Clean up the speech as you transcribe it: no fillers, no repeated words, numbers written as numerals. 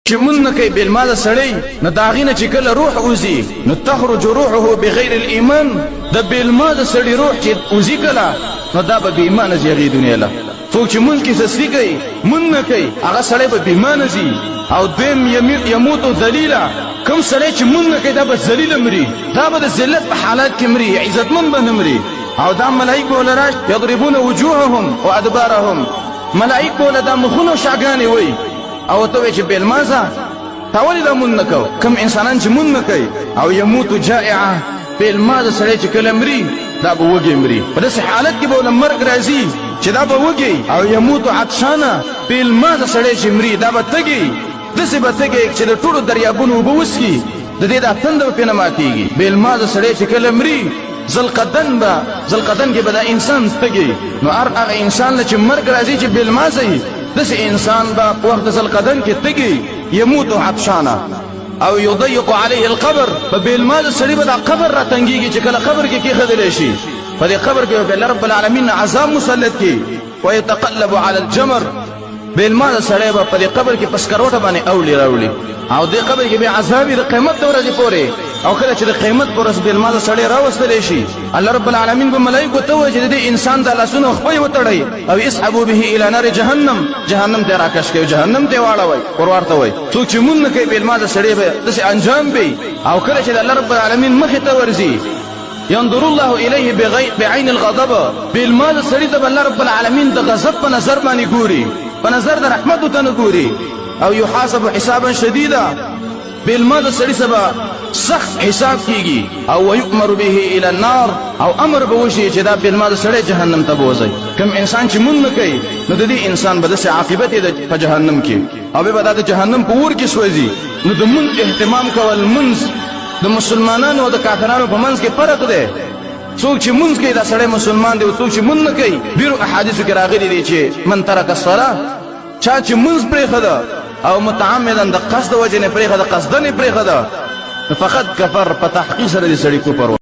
چې مونږ نه کوي بېلمازه سړی نو د هغې نه چې کله روح وځي نو تخرج روحه بغیر الایمان د بېلمازه سړي روح چې وځي کله نو دا به بېایمانه ځي هغې دنیا له څوک چې مونږ کې سستی کوي مونږ نه کوي هغه سړی به بېایمانه ځي او دویم یموتو ذلیله کوم سړی چې مونږ نه کوي دا به ذلیله مري دا به د ذلت په حالات کې مري عزتمند به نه مري او دا ملایکو له راشي یضربون وجوههم وادبارهم ملایکو له دا مخونه او شاګانې وایي او ته چې بېلمازه تا ولې دا مونږ نه کوو کوم انسانان چې مونږ نه کوي او یموتو جائعه بېلمازه سړی چې کله مري دا به وږی مري په داسې حالت کې به له مرګ راځي چې دا به وږی او یموتو عطشانه بېلمازه سړی چې مري دا به تږي داسې به تږی چې د ټولو دریابونو اوبه وڅښي د دې دا تنده به پرې نه ماتېږي بېلمازه سړی چې کله مري زلقدن کې به دا انسان تږي نو هر هغه انسان له چې مرګ راځي چې بېلمازه وي داسې انسان به په وخت زلقدن کې تږي یموت عطشانه او یضیق علیه القبر په بېلمازه سړي به دا قبر راتنګېږي چې کله قبر کې کېښودلی شي په دې قبر کې به الله رب العالمین عذاب مسلط کړي ویتقلب علی الجمر بېلمازه سړی به په دې قبر کې په سکروټه باندې اوړي راوړي او دې قبر کې به عذاب وي د قیامت د ورځې پورې او کله چې د قیامت پر ورځ بېلمازه سړی راوستلی شي الله رب العالمین به ملایکو ته وایي چې د دې انسان د لاسونو خپې وتړئ او اسحبوا به الی نار جهنم ته راکش کوي جهنم ته واړوئ ور ورته وایي څوک چې مونږ نه کوي بېلمازه سړی به داسې انجام وي او کله چې د الله رب العالمین مخې ته ورځي ينظر الله الیه بعین الغضب بېلمازه سړي ته به الله رب العالمین د غضب په نظر باندې ګوري په نظر د رحمت ته نه ګوري او یحاسب حسابا شدیدا بېلمازه سړي سبا سخت حساب کیږي او ويؤمر به الى النار او امر به وشي چې دا بېلمازه سړی جهنم ته بوځي کوم انسان چې مونږ نه کوي نو د دې انسان به داسې عاقبت یې په جهنم کې او بیا به دا د جهنم په اور کې سوځي نو د مونځ اهتمام کول منځ د مسلمانانو او د کافرانو په منځ کې فرق دی څوک چې مونځ کوي دا سړی مسلمان دی او څوک چې مونځ نه کوي ډېرو احادیثو کې راغلي دي چې من ترک الصلاه چا چې مونځ پرېښوده او متعمدا د قصد وجه نه پرېښوده قصدن یې پرېښوده فقط کفر په تحقیق سره دې سړي کفر